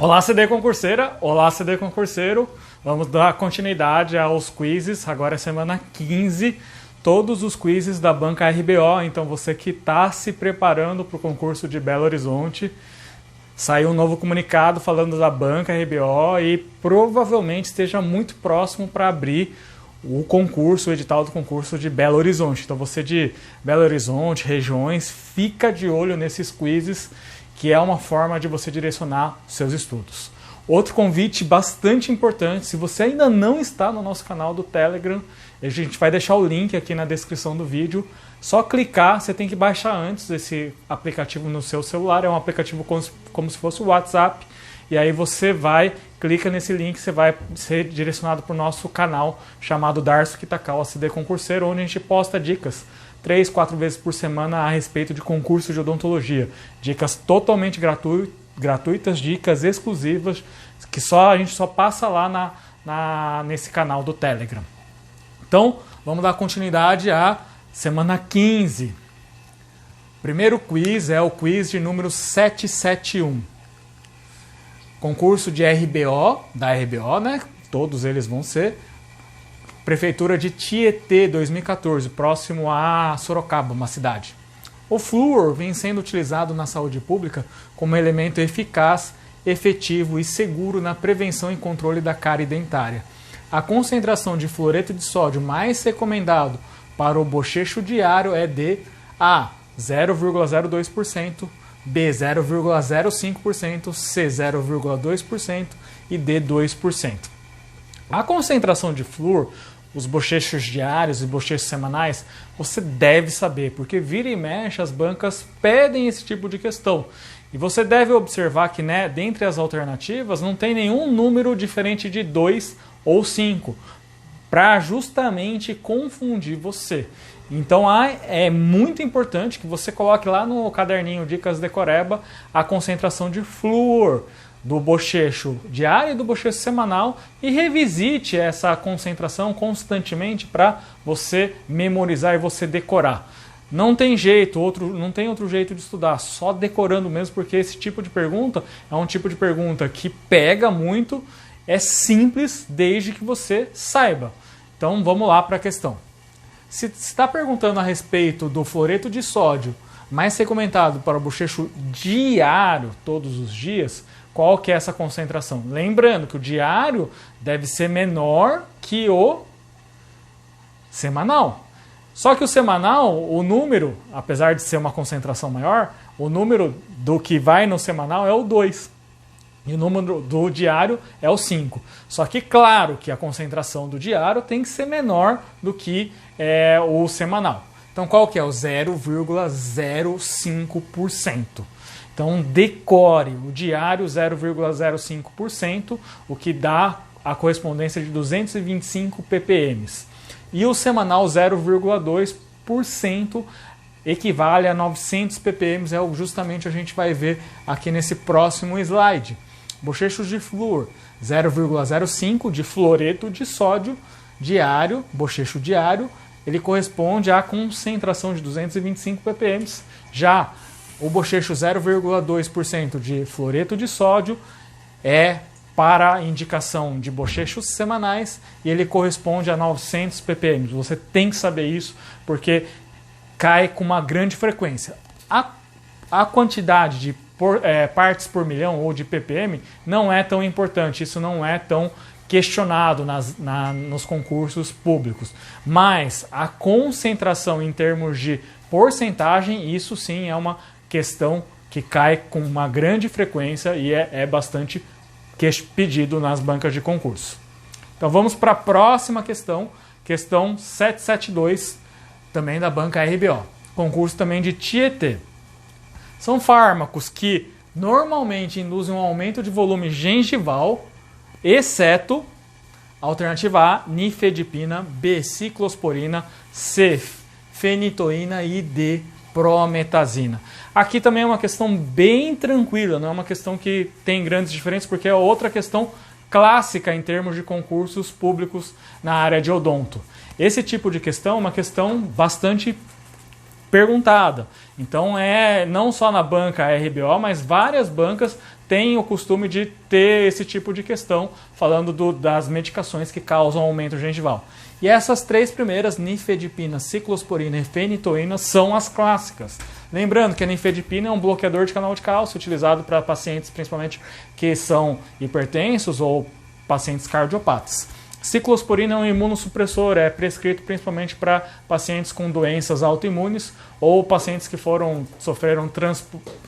Olá, CD concurseira! Olá, CD concurseiro! Vamos dar continuidade aos quizzes. Agora é semana 15, todos os quizzes da banca RBO. Então você que está se preparando para o concurso de Belo Horizonte, saiu um novo comunicado falando da banca RBO e provavelmente esteja muito próximo para abrir o concurso, o edital do concurso de Belo Horizonte. Então você de Belo Horizonte, regiões, fica de olho nesses quizzes, que é uma forma de você direcionar seus estudos. Outro convite bastante importante, se você ainda não está no nosso canal do Telegram, a gente vai deixar o link aqui na descrição do vídeo. Só clicar, você tem que baixar antes esse aplicativo no seu celular, é um aplicativo como se fosse o WhatsApp, e aí você clica nesse link, você vai ser direcionado para o nosso canal chamado Darcio Kitakawa CD Concurseiro, onde a gente posta dicas 3, 4 vezes por semana a respeito de concurso de odontologia. Dicas totalmente gratuitas, dicas exclusivas, que a gente só passa lá nesse canal do Telegram. Então, vamos dar continuidade à semana 15. Primeiro quiz é o quiz de número 771. Concurso de RBO, da RBO, né? Todos eles vão ser. Prefeitura de Tietê, 2014, próximo a Sorocaba, uma cidade. O flúor vem sendo utilizado na saúde pública como elemento eficaz, efetivo e seguro na prevenção e controle da cárie dentária. A concentração de fluoreto de sódio mais recomendado para o bochecho diário é de A, 0,02%, B, 0,05%, C, 0,2% e D, 2%. A concentração de flúor, os bochechos diários e bochechos semanais, você deve saber, porque vira e mexe as bancas pedem esse tipo de questão. E você deve observar que, dentre as alternativas, não tem nenhum número diferente de 2 ou 5, para justamente confundir você. Então é muito importante que você coloque lá no caderninho Dicas Decoreba a concentração de flúor do bochecho diário e do bochecho semanal e revisite essa concentração constantemente para você memorizar e você decorar. Não tem jeito, não tem outro jeito de estudar, só decorando mesmo, porque esse tipo de pergunta é um tipo de pergunta que pega muito, é simples desde que você saiba. Então vamos lá para a questão. Se está perguntando a respeito do fluoreto de sódio mais recomendado para o bochecho diário, todos os dias, qual que é essa concentração? Lembrando que o diário deve ser menor que o semanal. Só que o semanal, o número, apesar de ser uma concentração maior, o número do que vai no semanal é o 2. E o número do diário é o 5. Só que claro que a concentração do diário tem que ser menor do que o semanal. Então qual que é? O 0,05%. Então decore o diário 0,05%, o que dá a correspondência de 225 ppm. E o semanal 0,2% equivale a 900 ppm, justamente a gente vai ver aqui nesse próximo slide. Bochechos de flúor, 0,05 de fluoreto de sódio diário, bochecho diário, ele corresponde à concentração de 225 ppm. Já o bochecho 0,2% de fluoreto de sódio é para indicação de bochechos semanais e ele corresponde a 900 ppm. Você tem que saber isso porque cai com uma grande frequência. A quantidade de partes por milhão ou de ppm não é tão importante, isso não é tão questionado nos concursos públicos. Mas a concentração em termos de porcentagem, isso sim é uma questão que cai com uma grande frequência e é bastante pedido nas bancas de concurso. Então vamos para a próxima questão, questão 772, também da banca RBO. Concurso também de Tietê. São fármacos que normalmente induzem um aumento de volume gengival, exceto alternativa A, nifedipina, B, ciclosporina, C, fenitoína e D, prometazina. Aqui também é uma questão bem tranquila, não é uma questão que tem grandes diferenças, porque é outra questão clássica em termos de concursos públicos na área de odonto. Esse tipo de questão é uma questão bastante perguntada. Então não só na banca RBO, mas várias bancas tem o costume de ter esse tipo de questão, falando das medicações que causam aumento gengival. E essas três primeiras, nifedipina, ciclosporina e fenitoína, são as clássicas. Lembrando que a nifedipina é um bloqueador de canal de cálcio, utilizado para pacientes principalmente que são hipertensos ou pacientes cardiopatas. Ciclosporina é um imunossupressor, é prescrito principalmente para pacientes com doenças autoimunes ou pacientes que sofreram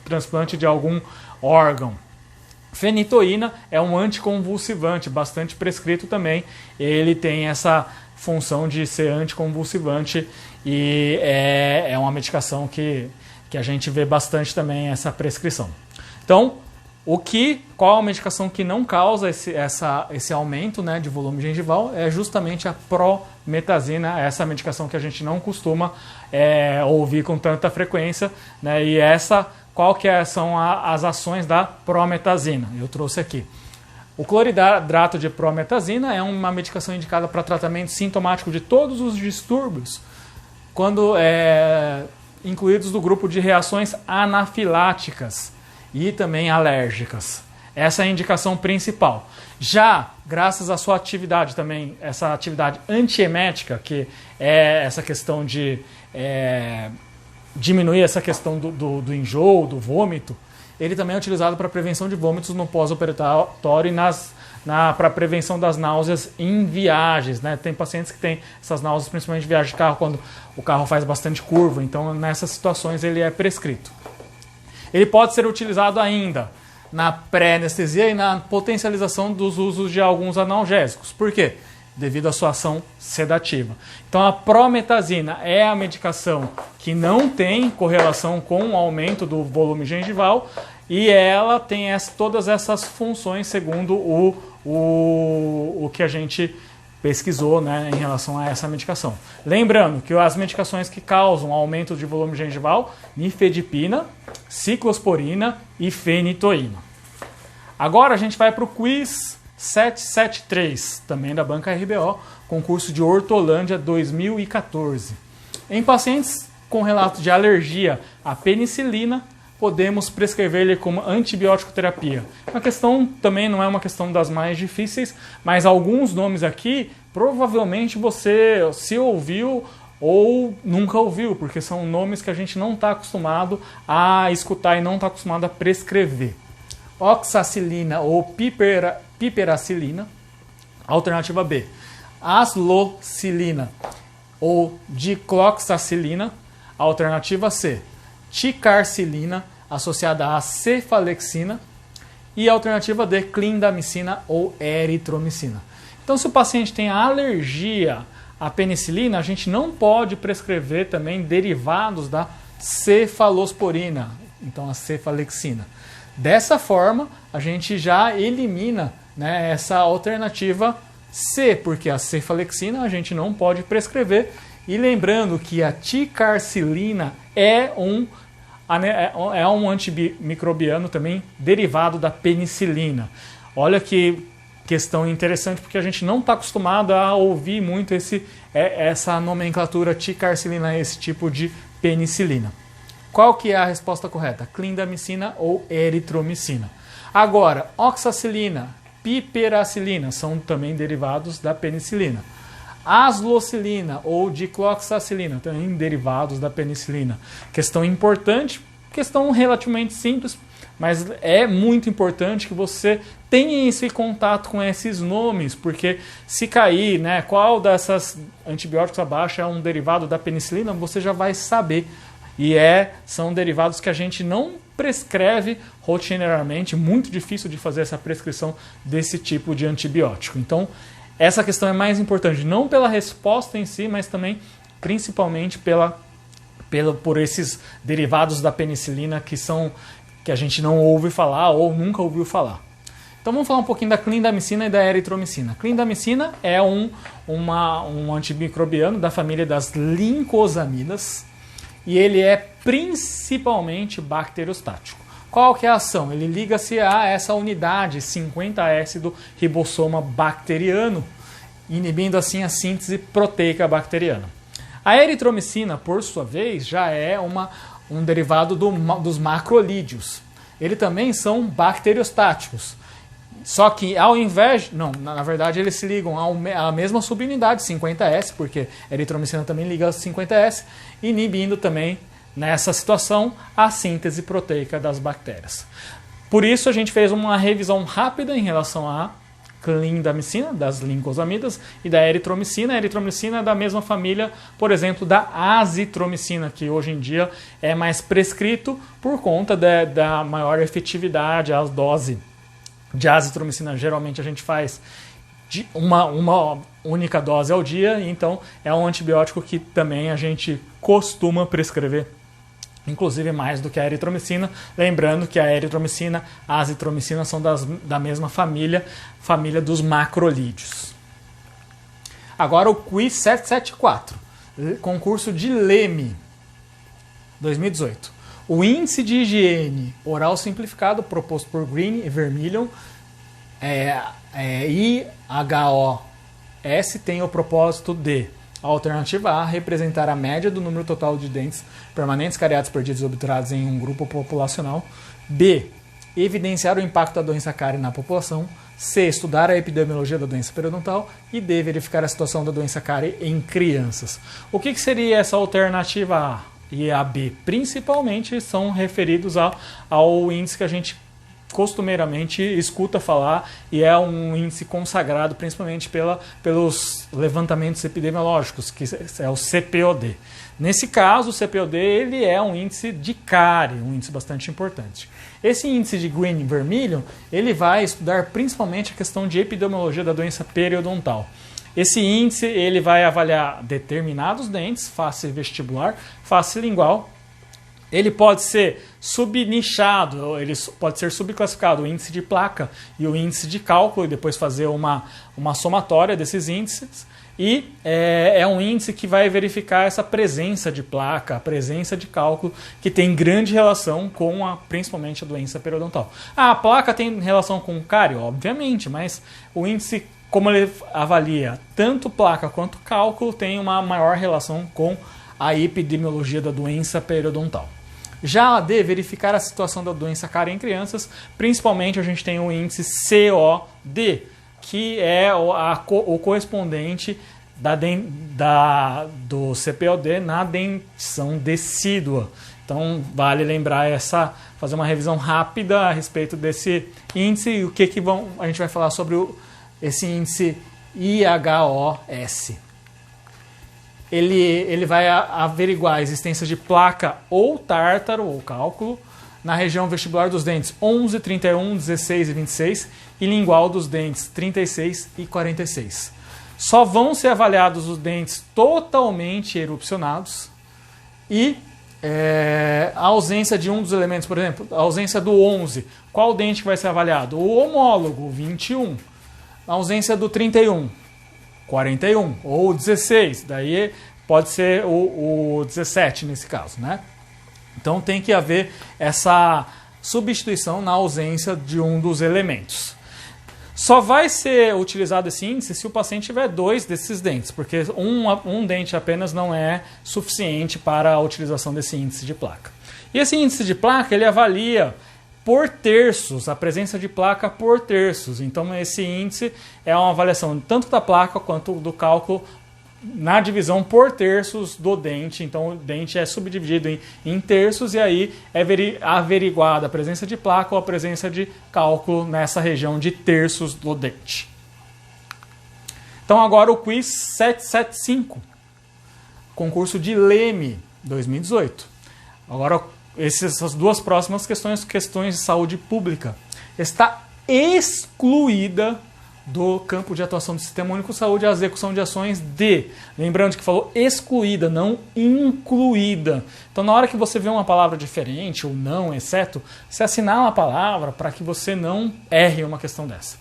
transplante de algum órgão. Fenitoína é um anticonvulsivante, bastante prescrito também. Ele tem essa função de ser anticonvulsivante e é uma medicação que a gente vê bastante também essa prescrição. Então, qual a medicação que não causa esse aumento, né, de volume gengival é justamente a prometazina, essa medicação que a gente não costuma ouvir com tanta frequência, né, e qual que são as ações da prometazina? Eu trouxe aqui. O cloridrato de prometazina é uma medicação indicada para tratamento sintomático de todos os distúrbios, quando incluídos do grupo de reações anafiláticas e também alérgicas. Essa é a indicação principal. Já, graças à sua atividade também, essa atividade antiemética, que é essa questão de diminuir essa questão do enjoo, do vômito, ele também é utilizado para prevenção de vômitos no pós-operatório e para prevenção das náuseas em viagens, né? Tem pacientes que têm essas náuseas, principalmente em viagem de carro, quando o carro faz bastante curva, então nessas situações ele é prescrito. Ele pode ser utilizado ainda na pré-anestesia e na potencialização dos usos de alguns analgésicos. Por quê? Devido à sua ação sedativa. Então a prometazina é a medicação que não tem correlação com o aumento do volume gengival e ela tem todas essas funções segundo o que a gente pesquisou, né, em relação a essa medicação. Lembrando que as medicações que causam aumento de volume gengival, nifedipina, ciclosporina e fenitoína. Agora a gente vai para o quiz 773, também da Banca RBO, concurso de Hortolândia 2014. Em pacientes com relato de alergia à penicilina, podemos prescrever-lhe como antibiótico terapia. A questão também não é uma questão das mais difíceis, mas alguns nomes aqui, provavelmente você se ouviu ou nunca ouviu, porque são nomes que a gente não está acostumado a escutar e não está acostumado a prescrever. Oxacilina ou piperacilina, alternativa B. Aslocilina ou dicloxacilina, alternativa C. Ticarcilina, associada à cefalexina, e a alternativa D, clindamicina ou eritromicina. Então, se o paciente tem alergia à penicilina, a gente não pode prescrever também derivados da cefalosporina, então a cefalexina. Dessa forma, a gente já elimina, né, essa alternativa C, porque a cefalexina a gente não pode prescrever. E lembrando que a ticarcilina é um antimicrobiano também derivado da penicilina. Olha que questão interessante, porque a gente não está acostumado a ouvir muito essa nomenclatura ticarcilina, esse tipo de penicilina. Qual que é a resposta correta? Clindamicina ou eritromicina. Agora, oxacilina, piperacilina são também derivados da penicilina. Aslocilina ou dicloxacilina, também derivados da penicilina. Questão importante, questão relativamente simples, mas é muito importante que você tenha esse contato com esses nomes, porque se cair, né, qual dessas antibióticos abaixo é um derivado da penicilina, você já vai saber. E são derivados que a gente não prescreve rotineiramente, muito difícil de fazer essa prescrição desse tipo de antibiótico. Então, essa questão é mais importante, não pela resposta em si, mas também, principalmente, por esses derivados da penicilina que a gente não ouve falar ou nunca ouviu falar. Então vamos falar um pouquinho da clindamicina e da eritromicina. Clindamicina é um antimicrobiano da família das lincosamidas e ele é principalmente bacteriostático. Qual que é a ação? Ele liga-se a essa unidade 50S do ribossoma bacteriano, inibindo assim a síntese proteica bacteriana. A eritromicina, por sua vez, já é um derivado dos macrolídeos. Ele também são bacteriostáticos. Só que ao invés... Não, na verdade eles se ligam à mesma subunidade, 50S, porque a eritromicina também liga a 50S, inibindo também, nessa situação, a síntese proteica das bactérias. Por isso a gente fez uma revisão rápida em relação à clindamicina, das lincosamidas, e da eritromicina. A eritromicina é da mesma família, por exemplo, da azitromicina, que hoje em dia é mais prescrito por conta da maior efetividade, a dose de azitromicina. Geralmente a gente faz de uma única dose ao dia, então é um antibiótico que também a gente costuma prescrever, inclusive mais do que a eritromicina. Lembrando que a eritromicina e a azitromicina são da mesma família dos macrolídeos. Agora o quiz 774, concurso de Leme, 2018. O índice de higiene oral simplificado proposto por Green e Vermillion, IHOS, tem o propósito de: alternativa A, representar a média do número total de dentes permanentes, cariados, perdidos e obturados em um grupo populacional. B, evidenciar o impacto da doença cárie na população. C, estudar a epidemiologia da doença periodontal. E D, verificar a situação da doença cárie em crianças. O que seria essa alternativa A e a B? Principalmente são referidos ao índice que a gente costumeiramente escuta falar, e é um índice consagrado principalmente pelos levantamentos epidemiológicos, que é o CPOD. Nesse caso, o CPOD ele é um índice de cárie, um índice bastante importante. Esse índice de Green e Vermillion ele vai estudar principalmente a questão de epidemiologia da doença periodontal. Esse índice ele vai avaliar determinados dentes, face vestibular, face lingual. Ele pode ser subnichado, ele pode ser subclassificado, o índice de placa e o índice de cálculo, e depois fazer uma somatória desses índices. E é um índice que vai verificar essa presença de placa, a presença de cálculo, que tem grande relação com principalmente a doença periodontal. A placa tem relação com cárie? Obviamente, mas o índice, como ele avalia tanto placa quanto cálculo, tem uma maior relação com a epidemiologia da doença periodontal. Já a D, verificar a situação da doença cárie em crianças, principalmente a gente tem o índice COD, que é o correspondente do CPOD na dentição decídua. Então vale lembrar fazer uma revisão rápida a respeito desse índice e o que a gente vai falar sobre esse índice IHOS. Ele vai averiguar a existência de placa ou tártaro ou cálculo na região vestibular dos dentes 11, 31, 16 e 26 e lingual dos dentes 36 e 46. Só vão ser avaliados os dentes totalmente erupcionados e a ausência de um dos elementos, por exemplo, a ausência do 11. Qual dente que vai ser avaliado? O homólogo, 21. A ausência do 31. 41 ou 16, daí pode ser o 17 nesse caso, né? Então tem que haver essa substituição na ausência de um dos elementos. Só vai ser utilizado esse índice se o paciente tiver 2 desses dentes, porque um dente apenas não é suficiente para a utilização desse índice de placa. E esse índice de placa ele avalia por terços, a presença de placa por terços. Então esse índice é uma avaliação tanto da placa quanto do cálculo na divisão por terços do dente. Então o dente é subdividido em terços e aí é averiguada a presença de placa ou a presença de cálculo nessa região de terços do dente. Então agora o quiz 775, concurso de Leme, 2018. Agora essas duas próximas questões de saúde pública. Está excluída do campo de atuação do Sistema Único de Saúde a execução de ações lembrando que falou excluída, não incluída. Então na hora que você vê uma palavra diferente ou não, exceto, você assinar uma palavra para que você não erre uma questão dessa.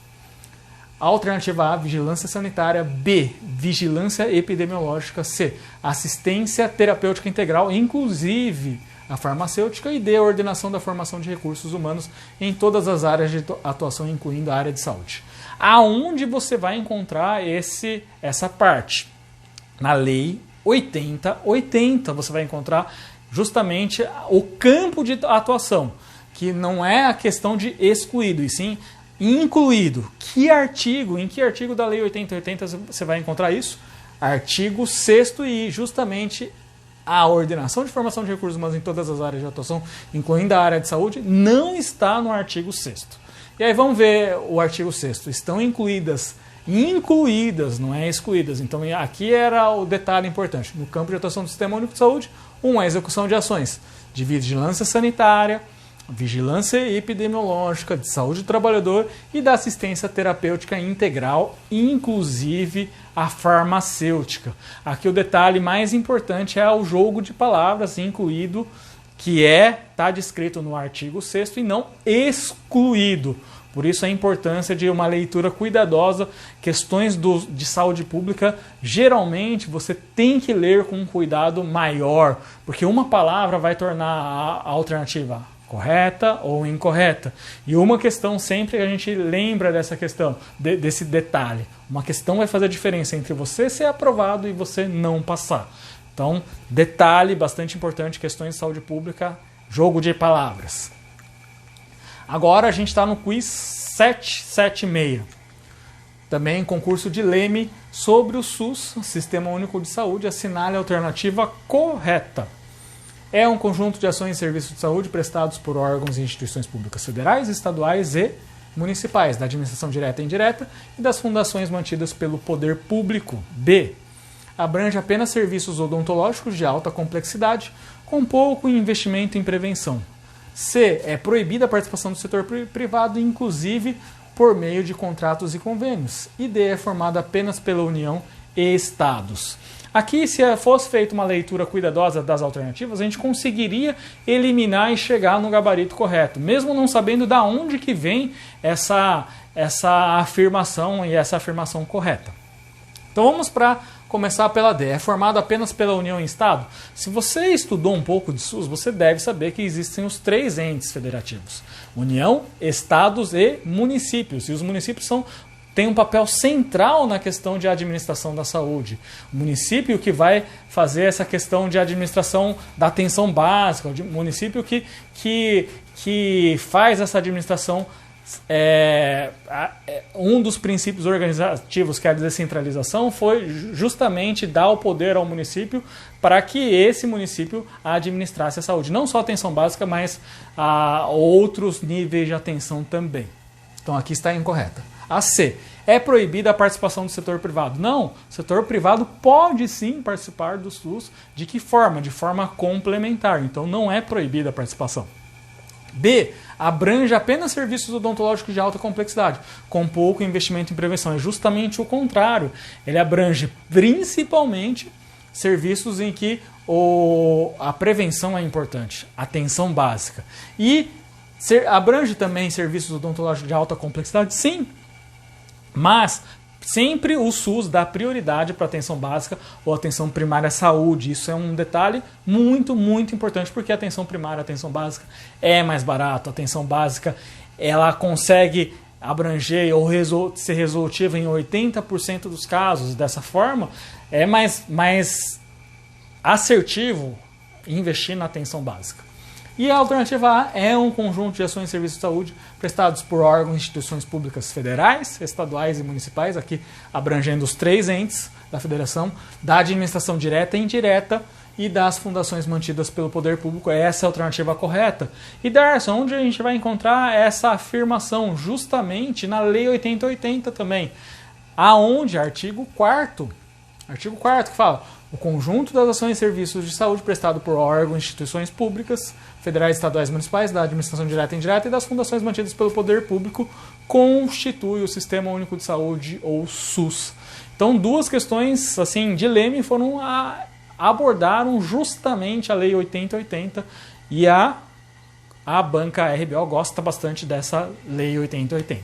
Alternativa A, vigilância sanitária. B, vigilância epidemiológica. C, assistência terapêutica integral, inclusive a farmacêutica. E D, ordenação da formação de recursos humanos em todas as áreas de atuação, incluindo a área de saúde. Aonde você vai encontrar essa parte? Na Lei 8080 você vai encontrar justamente o campo de atuação, Aqui não é a questão de excluído, e sim incluído. Em que artigo da Lei 8080 você vai encontrar isso? Artigo 6º, e justamente a ordenação de formação de recursos humanos em todas as áreas de atuação, incluindo a área de saúde, não está no artigo 6º. E aí vamos ver o artigo 6º. Estão incluídas, não é excluídas. Então aqui era o detalhe importante. No campo de atuação do Sistema Único de Saúde, a execução de ações de vigilância sanitária, vigilância epidemiológica, de saúde do trabalhador e da assistência terapêutica integral, inclusive a farmacêutica. Aqui o detalhe mais importante é o jogo de palavras incluído, que está descrito no artigo 6º e não excluído. Por isso a importância de uma leitura cuidadosa. Questões de saúde pública, geralmente você tem que ler com um cuidado maior, porque uma palavra vai tornar a alternativa correta ou incorreta. E uma questão, sempre a gente lembra dessa questão, desse detalhe. Uma questão vai fazer a diferença entre você ser aprovado e você não passar. Então, detalhe bastante importante, questões de saúde pública, jogo de palavras. Agora a gente está no quiz 776. Também concurso de Leme sobre o SUS, Sistema Único de Saúde, assinale a alternativa correta. É um conjunto de ações e serviços de saúde prestados por órgãos e instituições públicas federais, estaduais e municipais, da administração direta e indireta e das fundações mantidas pelo poder público. B. Abrange apenas serviços odontológicos de alta complexidade, com pouco investimento em prevenção. C. É proibida a participação do setor privado, inclusive por meio de contratos e convênios. E D. É formada apenas pela União e Estados. Aqui, se fosse feita uma leitura cuidadosa das alternativas, a gente conseguiria eliminar e chegar no gabarito correto, mesmo não sabendo de onde que vem essa afirmação e essa afirmação correta. Então vamos começar pela D. É formado apenas pela União e Estado? Se você estudou um pouco de SUS, você deve saber que existem os 3 entes federativos: União, Estados e municípios. E os municípios tem um papel central na questão de administração da saúde. O município que vai fazer essa questão de administração da atenção básica, o município que faz essa administração. Um dos princípios organizativos, que é a descentralização, foi justamente dar o poder ao município para que esse município administrasse a saúde. Não só a atenção básica, mas outros níveis de atenção também. Então aqui está incorreta. A C. É proibida a participação do setor privado? Não, o setor privado pode sim participar do SUS. De que forma? De forma complementar. Então não é proibida a participação. B. Abrange apenas serviços odontológicos de alta complexidade, com pouco investimento em prevenção. É justamente o contrário. Ele abrange principalmente serviços em que a prevenção é importante, atenção básica. E abrange também serviços odontológicos de alta complexidade? Sim. Mas sempre o SUS dá prioridade para a atenção básica ou atenção primária à saúde. Isso é um detalhe muito, muito importante, porque a atenção primária, a atenção básica é mais barato. A atenção básica, ela consegue abranger ou ser resolutiva em 80% dos casos. Dessa forma, é mais assertivo investir na atenção básica. E a alternativa A é um conjunto de ações e serviços de saúde prestados por órgãos e instituições públicas federais, estaduais e municipais, aqui abrangendo os 3 entes da federação, da administração direta e indireta e das fundações mantidas pelo poder público. Essa é a alternativa correta. E Darcy, onde a gente vai encontrar essa afirmação? Justamente na Lei 8080 também, aonde artigo 4º que fala: o conjunto das ações e serviços de saúde prestado por órgãos e instituições públicas, federais, estaduais e municipais, da administração direta e indireta e das fundações mantidas pelo poder público, constitui o Sistema Único de Saúde, ou SUS. Então, 2 questões assim de Leme abordaram justamente a Lei 8080, e a banca RBO gosta bastante dessa Lei 8080.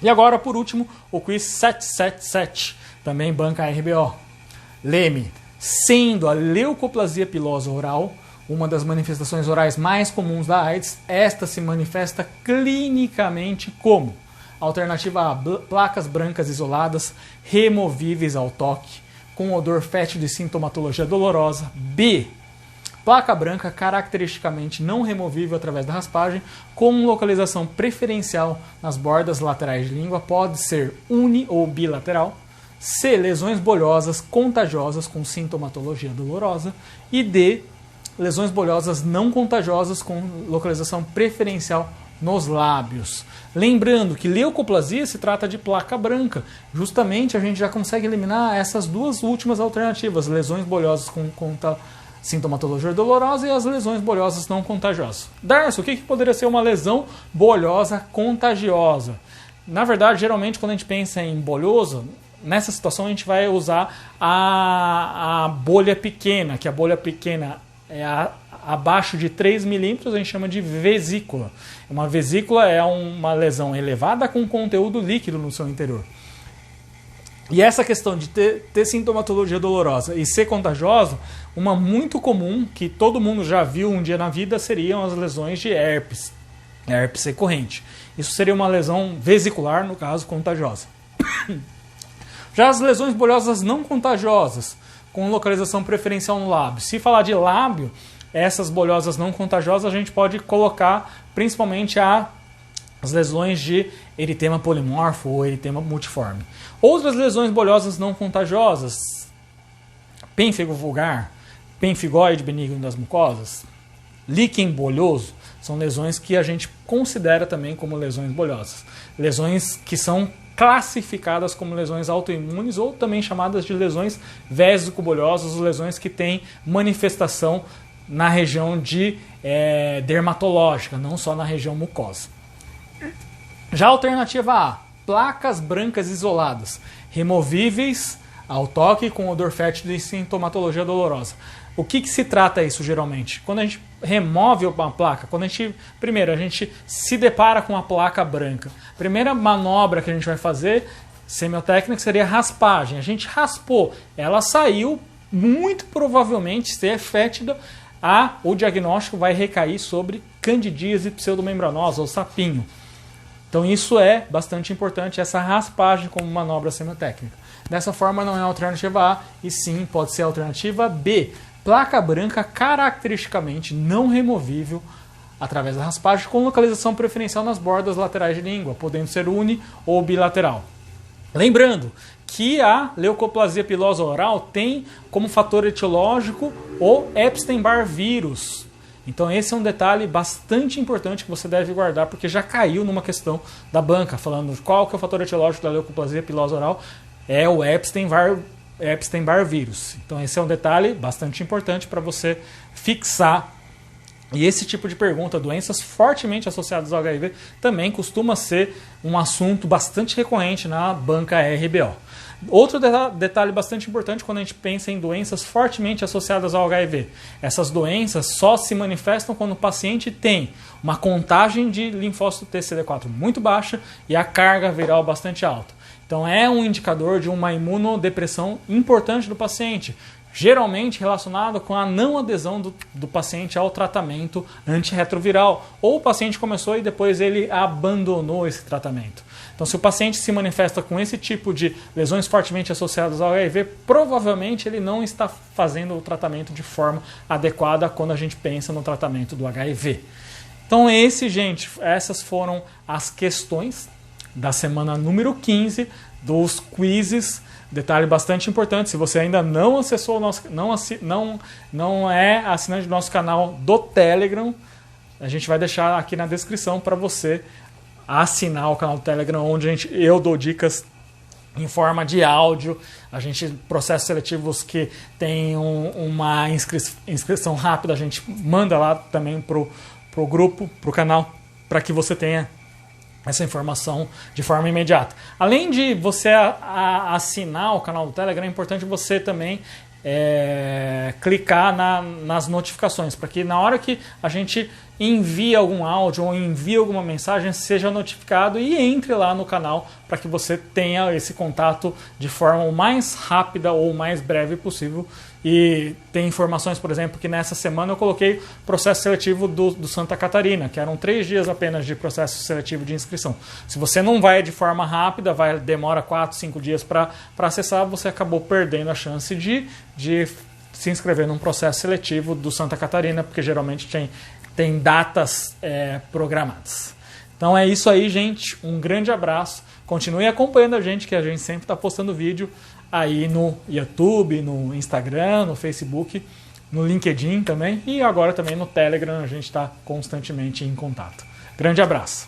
E agora, por último, o quiz 777, também banca RBO. Leme. Sendo a leucoplasia pilosa oral uma das manifestações orais mais comuns da AIDS, esta se manifesta clinicamente como: alternativa A, placas brancas isoladas, removíveis ao toque, com odor fétido e sintomatologia dolorosa. B, Placa branca caracteristicamente não removível através da raspagem, com localização preferencial nas bordas laterais de língua, pode ser uni ou bilateral. C. Lesões bolhosas contagiosas com sintomatologia dolorosa. E D. Lesões bolhosas não contagiosas com localização preferencial nos lábios. Lembrando que leucoplasia se trata de placa branca. Justamente a gente já consegue eliminar essas duas últimas alternativas, lesões bolhosas com sintomatologia dolorosa e as lesões bolhosas não contagiosas. Darcio, o que poderia ser uma lesão bolhosa contagiosa? Na verdade, geralmente quando a gente pensa em bolhoso, nessa situação a gente vai usar a bolha pequena, que a bolha pequena é abaixo de 3 milímetros, a gente chama de vesícula. Uma vesícula é uma lesão elevada com conteúdo líquido no seu interior. E essa questão de ter sintomatologia dolorosa e ser contagiosa, uma muito comum, que todo mundo já viu um dia na vida, seriam as lesões de herpes recorrente. Isso seria uma lesão vesicular, no caso, contagiosa. Já as lesões bolhosas não contagiosas, com localização preferencial no lábio. Se falar de lábio, essas bolhosas não contagiosas a gente pode colocar principalmente as lesões de eritema polimorfo ou eritema multiforme. Outras lesões bolhosas não contagiosas, pênfigo vulgar, pemphigoide benigno das mucosas, líquen bolhoso, são lesões que a gente considera também como lesões bolhosas. Lesões que são classificadas como lesões autoimunes ou também chamadas de lesões vésico-bolhosas, lesões que têm manifestação na região dermatológica, não só na região mucosa. Já a alternativa A, placas brancas isoladas, removíveis ao toque com odor fétido e sintomatologia dolorosa. O que se trata isso geralmente? Quando a gente remove uma placa, primeiro a gente se depara com a placa branca. A primeira manobra que a gente vai fazer, semiotécnica, seria raspagem. A gente raspou, ela saiu, muito provavelmente, se é fétida, o diagnóstico vai recair sobre candidíase pseudomembranosa ou sapinho. Então isso é bastante importante, essa raspagem como manobra semiotécnica. Dessa forma não é a alternativa A, e sim pode ser a alternativa B. Placa branca caracteristicamente não removível através da raspagem com localização preferencial nas bordas laterais de língua, podendo ser uni ou bilateral. Lembrando que a leucoplasia pilosa oral tem como fator etiológico o Epstein-Barr vírus. Então esse é um detalhe bastante importante que você deve guardar, porque já caiu numa questão da banca, falando qual que é o fator etiológico da leucoplasia pilosa oral, é o Epstein-Barr vírus. Então esse é um detalhe bastante importante para você fixar. E esse tipo de pergunta, doenças fortemente associadas ao HIV, também costuma ser um assunto bastante recorrente na banca RBO. Outro detalhe bastante importante quando a gente pensa em doenças fortemente associadas ao HIV. Essas doenças só se manifestam quando o paciente tem uma contagem de linfócito TCD4 muito baixa e a carga viral bastante alta. Então é um indicador de uma imunodepressão importante do paciente, geralmente relacionado com a não adesão do paciente ao tratamento antirretroviral. Ou o paciente começou e depois ele abandonou esse tratamento. Então, se o paciente se manifesta com esse tipo de lesões fortemente associadas ao HIV, provavelmente ele não está fazendo o tratamento de forma adequada quando a gente pensa no tratamento do HIV. Então, essas foram as questões da semana número 15 dos quizzes. Detalhe bastante importante, se você ainda não acessou o nosso, não é assinante do nosso canal do Telegram, a gente vai deixar aqui na descrição para você assinar o canal do Telegram, onde eu dou dicas em forma de áudio, processos seletivos que tem uma inscrição rápida, a gente manda lá também pro grupo, pro canal, para que você tenha essa informação de forma imediata. Além de você assinar o canal do Telegram, é importante você também clicar nas notificações, para que na hora que a gente envia algum áudio ou envia alguma mensagem, seja notificado e entre lá no canal para que você tenha esse contato de forma o mais rápida ou o mais breve possível. E tem informações, por exemplo, que nessa semana eu coloquei processo seletivo do Santa Catarina, que eram 3 dias apenas de processo seletivo de inscrição. Se você não vai de forma rápida, demora 4, 5 dias para acessar, você acabou perdendo a chance de se inscrever num processo seletivo do Santa Catarina, porque geralmente tem datas programadas. Então é isso aí, gente. Um grande abraço. Continue acompanhando a gente, que a gente sempre está postando vídeo aí no YouTube, no Instagram, no Facebook, no LinkedIn também. E agora também no Telegram a gente está constantemente em contato. Grande abraço.